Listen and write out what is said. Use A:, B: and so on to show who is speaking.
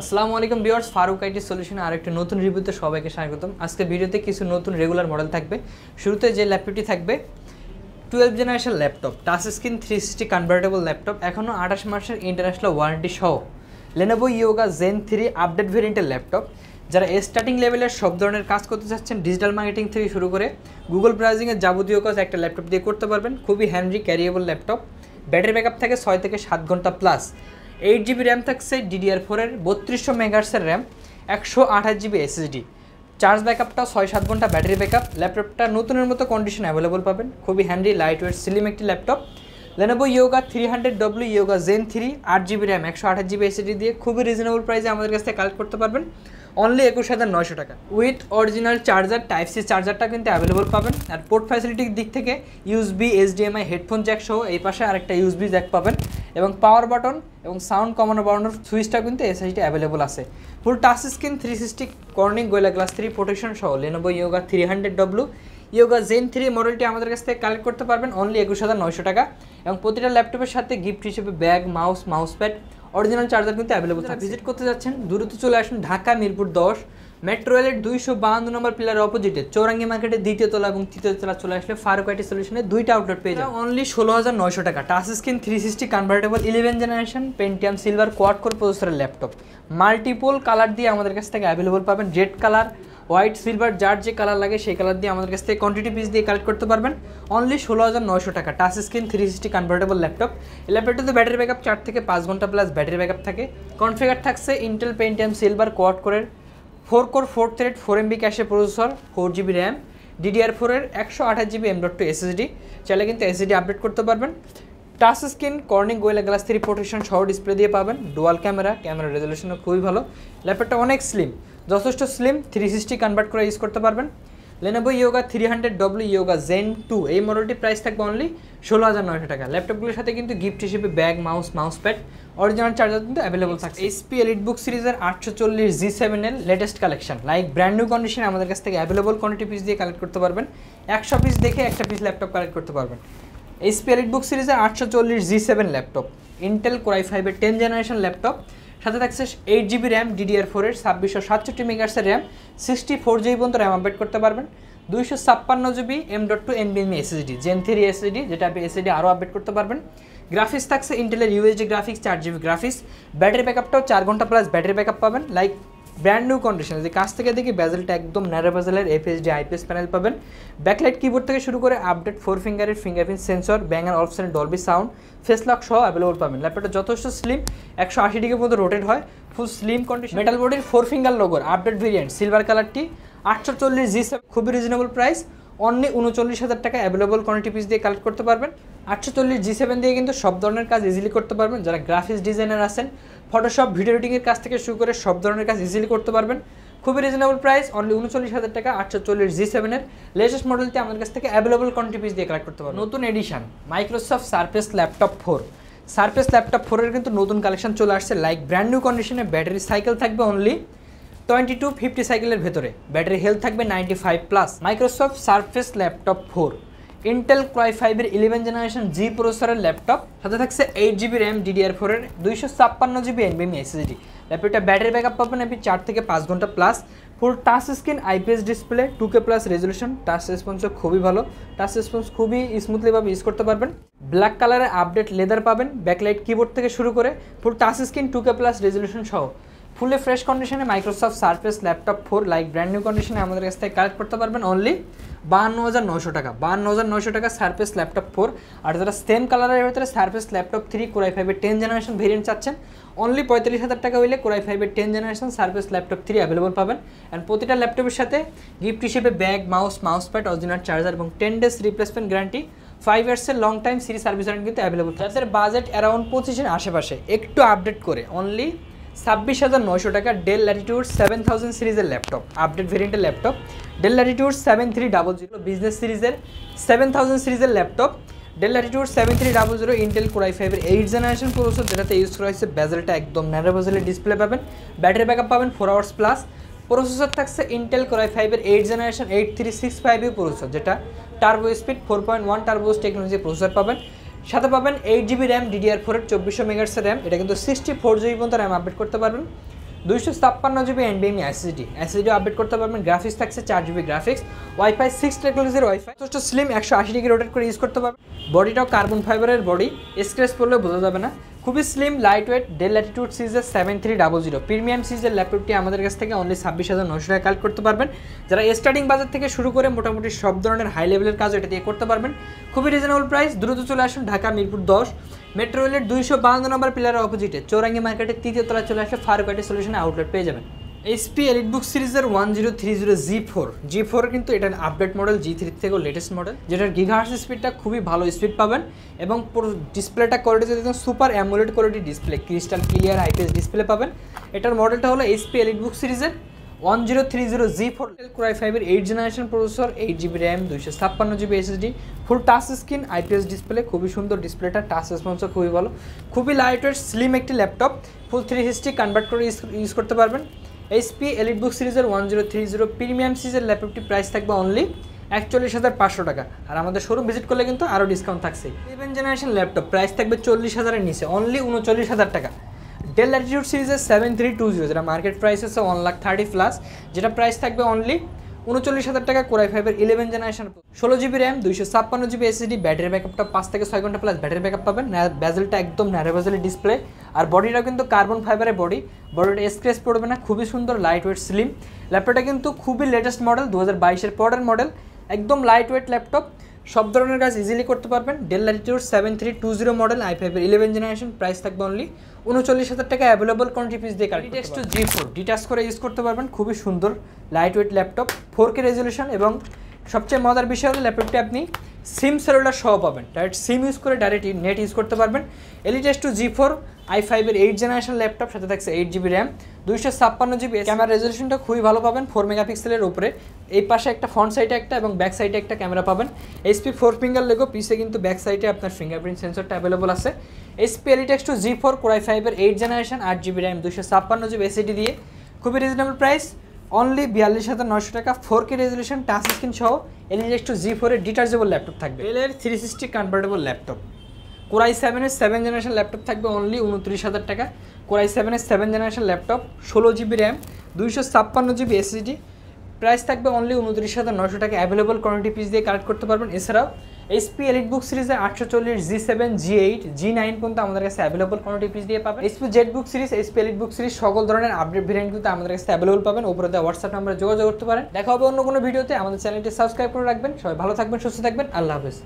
A: আসসালামু আলাইকুম viewers, Faruk IT সলিউশনে আরেকটি নতুন রিভিউতে সবাইকে স্বাগতম। আজকে ভিডিওতে কিছু নতুন রেগুলার মডেল থাকবে। শুরুতে যে ল্যাপটপটি থাকবে 12 generation laptop, touch screen 360 convertible laptop, এখনও 28 মাসের ইন্টারন্যাশনাল ওয়ারেন্টি সহ Lenovo Yoga Zen 3 আপডেট ভেরিয়েন্টের ল্যাপটপ। যারা স্টার্টিং লেভেলের সব ধরনের কাজ করতে চাচ্ছেন, ডিজিটাল মার্কেটিং থেকে শুরু করে গুগল ব্রাউজিংয়ের যাবতীয় কাজ একটা ল্যাপটপ দিয়ে করতে পারবেন। খুবই handy carriable laptop. Battery backup থাকে 6 থেকে 7 ঘন্টা প্লাস। 8GB র্যাম থাকছে DDR4-এর, 3200 মেগাহার্টজের র্যাম, 128GB SSD। চার্জ ব্যাকআপটা 6-7 ঘন্টা ব্যাটারি ব্যাকআপ। ল্যাপটপটা নতুনের মতো কন্ডিশন অ্যাভেলেবল পাবেন। খুবই হ্যান্ডি, লাইট ওয়েট, স্লিম একটি laptop. Lenovo Yoga 300W Yoga Zen 3 8GB RAM 128GB SSD দিয়ে খুবই রিজনেবল প্রাইসে আমাদের কাছ থেকে কালেক্ট করতে পারবেন অনলি 21,900 টাকা। With original charger, type C চার্জারটা কিন্তু অ্যাভেলেবল পাবেন। আর পোর্ট ফ্যাসিলিটির দিক থেকে USB, HDMI, হেডফোন জ্যাক সহ এই পাশে আরেকটা USB জ্যাক পাবেন এবং পাওয়ার বাটন এবং সাউন্ড কমানো বাড়ানোর সুইচটা কিন্তু এসএসডি অ্যাভেলেবল আছে। ফুল touch screen 360 Corning Gorilla glass 3 protection সহ Lenovo Yoga 300W Yoga Zen 3 মডেলটি আমাদের কাছ থেকে কালেক্ট করতে পারবেন অনলি 21,900 টাকা। এবং প্রতিটা ল্যাপটপের সাথে গিফট হিসেবে bag, mouse pad, original charger কিন্তু অ্যাভেলেবল থাকে। ভিজিট করতে যাচ্ছেন দ্রুত চলে আসুন ঢাকা মিরপুর 10 মেট্রো রেলের 252 নম্বর পিলারের অপোজিটে চৌরাঙ্গি মার্কেটের দ্বিতীয় তলা এবং তৃতীয় তলা চলে আসলে ফারুক আইটি সলিউশনের দুইটা আউটলেট পেয়ে যাবেন অনলি 16,900 টাকা। Touch screen 360 convertible 11 generation Pentium silver quad core প্রসেসরের ল্যাপটপ। মাল্টিপল কালার দিয়ে আমাদের কাছ থেকে অ্যাভেলেবল পাবেন। রেড কালার, হোয়াইট, সিলভার, যার যে কালার লাগে সেই কালার দিয়ে আমাদের কাছ থেকে কোয়ান্টিটি পিস দিয়ে কালেক্ট করতে পারবেন অনলি 16,900 টাকা। Touch screen 360 convertible laptop. এই ল্যাপটপটিতে ব্যাটারি ব্যাকআপ 4 থেকে 5 ঘন্টা প্লাস ব্যাটারি ব্যাকআপ থাকে। কনফিগার থাকছে ইন্টেল পেন্টিয়াম সিলভার কোয়াড কোরের 4 core 4 thread 4MB cache processor, 4GB RAM, DDR4-এর 128GB M.2 SSD। চাইলে কিন্তু SSD আপডেট করতে পারবেন। Touch screen Corning Gorilla glass 3 protection সহ ডিসপ্লে দিয়ে পাবেন। ডুয়াল ক্যামেরা রেজলিউশনও খুবই ভালো। ল্যাপটপটা অনেক স্লিম, যথেষ্ট স্লিম, 360 কনভার্ট করে ইউজ করতে পারবেন। Lenovo Yoga 300W Yoga Zen 2 এই মডেলটি প্রাইস থাকবে অনলি 16,900 টাকা। ল্যাপটপগুলোর সাথে কিন্তু গিফট হিসেবে bag, mouse pad, original charger কিন্তু অ্যাভেলেবল থাকছে। HP EliteBook সিরিজের 840G7 এর latest collection like brand new কন্ডিশনে আমাদের কাছ থেকে অ্যাভেলেবল কোয়ান্টিটি পিস দিয়ে কালেক্ট করতে পারবেন। 100 পিস দেখে একটা পিস ল্যাপটপ কালেক্ট করতে পারবেন। HP EliteBook সিরিজের 840G7 ল্যাপটপ, ইন্টেল Core i5-এর 10 জেনারেশন ল্যাপটপ, সাথে থাকছে 8GB র্যাম DDR4-এর, 2667 মেগাহার্টজের র্যাম, 64GB পর্যন্ত র্যাম আপডেট করতে পারবেন, 256GB M.2 NVMe SSD Gen 3 SSD, যেটা আপনি SSD আরও আপডেট করতে পারবেন। গ্রাফিক্স থাকছে ইন্টেলের UHD graphics 4GB graphics. Battery ব্যাকআপটাও 4 ঘন্টা প্লাস ব্যাটারি ব্যাকআপ পাবেন লাইক ব্র্যান্ড নিউ কন্ডিশন। যে কাছ থেকে দেখি বেজেলটা একদম ন্যারো বেজেলের, FHD IPS প্যানেল পাবেন। ব্যাকলাইট কিবোর্ড থেকে শুরু করে আপডেট 4 ফিঙ্গারের ফিঙ্গারপ্রিন্ট সেন্সর, ব্যাং অ্যান্ড অলপশনের ডলবি সাউন্ড, ফেস লক সহ অ্যাভেলেবল পাবেন। ল্যাপটপটা যথেষ্ট স্লিম, 180 ডিগ্রি পর্যন্ত রোটেট হয়, ফুল স্লিম কন্ডিশন। মেটাল বডির 4 ফিঙ্গার লোগোর আপডেট ভেরিয়েন্ট সিলভার কালারটি 840G7 খুবই রিজনেবল প্রাইস অনলি 39,000 টাকা। অ্যাভেলেবল কোয়ান্টিটি পিস দিয়ে কালেক্ট করতে পারবেন। 840G7 দিয়ে কিন্তু সব ধরনের কাজ ইজিলি করতে পারবেন। যারা গ্রাফিক্স ডিজাইনার আছেন, ফটোশপ, ভিডিও এডিটিংয়ের কাজ থেকে শুরু করে সব ধরনের কাজ ইজিলি করতে পারবেন। খুবই রিজনেবল প্রাইস অনলি 39,000 টাকা। 840G7 এর লেটেস্ট মডেলটি আমাদের কাছ থেকে অ্যাভেলেবল কোয়ান্টিটি পিস দিয়ে কালেক্ট করতে পারবেন। নতুন edition Microsoft Surface laptop 4। Surface laptop 4-এর কিন্তু নতুন কালেকশন চলে আসছে লাইক ব্র্যান্ড নিউ কন্ডিশনে। ব্যাটারি সাইকেল থাকবে অনলি 2250 সাইকেলের ভেতরে, ব্যাটারি হেলথ থাকবে 95+। Microsoft Surface laptop 4 Intel Core i5-এর 11 জেনারেশন G প্রসেসরের ল্যাপটপ, সাথে থাকছে 8GB র্যাম DDR4-এর, 256GB NVMe SSD। ল্যাপটপটা ব্যাটারি ব্যাকআপ পাবেন আপনি 4 থেকে 5 ঘন্টা প্লাস। ফুল touch screen IPS display, 2K plus resolution, touch রেসপন্সও খুবই ভালো, টাচ রেসপন্স খুবই স্মুথলিভাবে ইউজ করতে পারবেন। ব্ল্যাক কালারের আপডেট লেদার পাবেন, ব্যাকলাইট কিবোর্ড থেকে শুরু করে ফুল touch screen 2K plus resolution সহ ফুলে ফ্রেশ কন্ডিশনে Microsoft Surface laptop 4 like brand new কন্ডিশনে আমাদের কাছ থেকে কালেক্ট করতে পারবেন অনলি 52,900 টাকা। 52,900 টাকা সারফেস ল্যাপটপ 4। আর যারা সেম কালারের ভিতরে সারফেস ল্যাপটপ 3 Core i5-এর 10 জেনারেশন ভেরিয়েন্ট চাচ্ছেন, অনলি 45,000 টাকা হইলে Core i5-এর 10 জেনারেশন সারফেস ল্যাপটপ 3 অ্যাভেলেবল পাবেন। অ্যান্ড প্রতিটা ল্যাপটপের সাথে গিফট হিসেবে bag, mouse pad, original charger এবং 10 ডেজ রিপ্লেসমেন্ট গ্যারান্টি, 5 ইয়ার্সের long time series service warranty কিন্তু অ্যাভেলেবল। যাদের বাজেট অ্যারাউন্ড 25-এর আশেপাশে একটু আপডেট করে অনলি 26,900 টাকা ডেল ল্যাটিটিউড 7000 সিরিজের ল্যাপটপ, আপডেট ভেরিয়েন্টের ল্যাপটপ। ডেল ল্যাটিটিউড 7300 বিজনেস সিরিজের 7000 সিরিজের laptop. Dell Latitude 7300 Intel Core i5-এর 8 জেনারেশন প্রসেসর, যেটাতে ইউজ করা হয়েছে বেজেলটা একদম ন্যারো বেজেলের ডিসপ্লে পাবেন। ব্যাটারি ব্যাকআপ পাবেন 4 আওয়ার্স প্লাস। প্রসেসর থাকছে ইন্টেল Core i5-এর 8 জেনারেশন 8365U প্রসেসর, যেটা turbo speed 4.1 turbos technology processor পাবেন। সাথে পাবেন 8GB র্যাম DDR4-এর, 2400 মেগাহার্টজের র্যাম, এটা কিন্তু 64GB পর্যন্ত র্যাম আপডেট করতে পারবেন। 256 GB NVMe SSD আপডেট করতে পারবেন। গ্রাফিক্স থাকছে 4 GB গ্রাফিক্স, ওয়াইফাই 6 টেকনোলজির ওয়াইফাই, যথেষ্ট স্লিম, 180 ডিগ্রি রোটেট করে ইউজ করতে পারবেন। বডিটাও কার্বন ফাইবারের বডি, স্ক্র্যাচ পড়লে বোঝা যাবে না, খুবই slim light weight. Del Latitude সিরিজের 7300 প্রিমিয়াম সিরিজের ল্যাপটপটি আমাদের কাছ থেকে অনলি 26,900 টাকা কালেক্ট করতে পারবেন। যারা স্টার্টিং বাজার থেকে শুরু করে মোটামুটি সব ধরনের হাই লেভেলের কাজ এটা দিয়ে করতে পারবেন, খুবই রিজনেবল প্রাইস। দ্রুত চলে আসুন ঢাকা মিরপুর 10 মেট্রো রেলের 252 নম্বর পিলারের অপোজিটে চৌরাঙ্গি মার্কেটের 3য় তলায় চলে আসলে ফারুক আইটি সলিউশন আউটলেট পেয়ে যাবেন। HP EliteBook সিরিজের 1030 G4 কিন্তু এটা আপডেট মডেল, G3 থেকেও লেটেস্ট মডেল, যেটার গিগাহার্টজ স্পিডটা খুবই ভালো স্পিড পাবেন এবং পুরো ডিসপ্লেটা কোয়ালিটি একদম super AMOLED quality display, crystal clear IPS display পাবেন। এটার মডেলটা হলো HP EliteBook সিরিজের 1030 G4 Core i5 এর 8th generation processor, 8GB RAM, 256GB SSD, ফুল টাচ স্ক্রিন IPS ডিসপ্লে, খুবই সুন্দর ডিসপ্লেটা, টাচ রেসপন্সও খুবই ভালো, খুবই লাইট ওয়েট স্লিম একটি ল্যাপটপ, ফুল 360 কনভার্ট করে ইউজ করতে পারবেন। HP EliteBook সিরিজের 1030 প্রিমিয়াম সিরিজের ল্যাপটপটি প্রাইস থাকবে অনলি 41,500 টাকা, আর আমাদের শোরুম ভিজিট করলে কিন্তু আরও ডিসকাউন্ট থাকছে। 11th জেনারেশন ল্যাপটপ প্রাইস থাকবে 40,000 এর নিচে, অনলি 39,000 টাকা। ডেল ল্যাটিটিউড সিরিজের 7320, যেটা মার্কেট প্রাইস আছে 1,30,000+, যেটা প্রাইস থাকবে অনলি 39,000 টাকা। Core i5 এর 11th generation, 16GB RAM, 256GB SSD, battery ব্যাকআপটা 5 থেকে 6 ঘন্টা প্লাস ব্যাটারি ব্যাকআপ পাবেন। বেজেলটা একদম ন্যারো বেজেলের ডিসপ্লে, আর বডিটাও কিন্তু কার্বন ফাইবারের বডিটা স্ক্র্যাচ পড়বে না, খুবই সুন্দর লাইট ওয়েট স্লিম। ল্যাপটপটা কিন্তু খুবই লেটেস্ট মডেল, 2022 এর পরের মডেল, একদম লাইট ওয়েট ল্যাপটপ, সব ধরনের কাজ ইজিলি করতে পারবেন। ডেল ল্যাটিটিউড 7320 মডেল, i5 এর 11th জেনারেশন, প্রাইস থাকবে অনলি 39,000 টাকা। অ্যাভেলেবল কোয়ান্টিটি পিস দিয়ে ডিটাচ টু G4 ডিটাচ করে ইউজ করতে পারবেন, খুবই সুন্দর light weight laptop, 4K resolution, এবং সবচেয়ে মজার বিষয় হলো ল্যাপটপটি আপনি সিম সেলুলার সহ পাবেন, ডাইরেক্ট সিম ইউজ করে ডাইরেক্ট নেট ইউজ করতে পারবেন। EliteS G4 i5 এর 8th জেনারেশন ল্যাপটপ, সাথে থাকছে 8GB RAM, 256GB। ক্যামেরা রেজলিউশনটা খুবই ভালো পাবেন, 4 মেগাপিক্সেলের উপরে, এই পাশে একটা ফ্রন্ট সাইডে একটা এবং ব্যাক সাইডে একটা ক্যামেরা পাবেন। HP 4 ফিঙ্গার লোগো, পিছে কিন্তু ব্যাক সাইডে আপনার ফিঙ্গারপ্রিন্ট সেন্সরটা অ্যাভেলেবল আছে। HP EliteS G4 Core i5 এর 8th generation, 8GB RAM, 256GB SSD দিয়ে খুবই রিজনেবল প্রাইস, অনলি 42,900 টাকা। 4K রেজলিউশন, টাচ স্ক্রিন সহ EliteS G4 এর ডিটাচেবল ল্যাপটপ থাকবে। ডেলের 360 কনভার্টেবল ল্যাপটপ, Core i7 এর 7th জেনারেশন ল্যাপটপ থাকবে অনলি 29,000 টাকা। Core i7 এর 7th generation laptop, 16GB RAM, 256GB SSD, price থাকবে অনলি 29,900 টাকা। অ্যাভেলেবল কোয়ান্টিটি পিস দিয়ে কালেক্ট করতে পারবেন। এছাড়াও HP EliteBook সিরিজের 840, G7, G8, G9 কিন্তু আমাদের কাছে অ্যাভেলেবল কোয়ান্টিটি পিস দিয়ে পাবেন। HP ZBook series, HP EliteBook series সকল ধরনের আপডেট ভেরিয়েন্ট কিন্তু আমাদের কাছে অ্যাভেলেবল পাবেন। উপরে দেওয়া হোয়াটসঅ্যাপ নাম্বারে যোগাযোগ করতে পারেন। দেখা হবে অন্য কোনো ভিডিওতে। আমাদের চ্যানেলটি সাবস্ক্রাইব করে রাখবেন। সবাই ভালো থাকবেন, সুস্থ থাকবেন, আল্লাহ হাফেজ।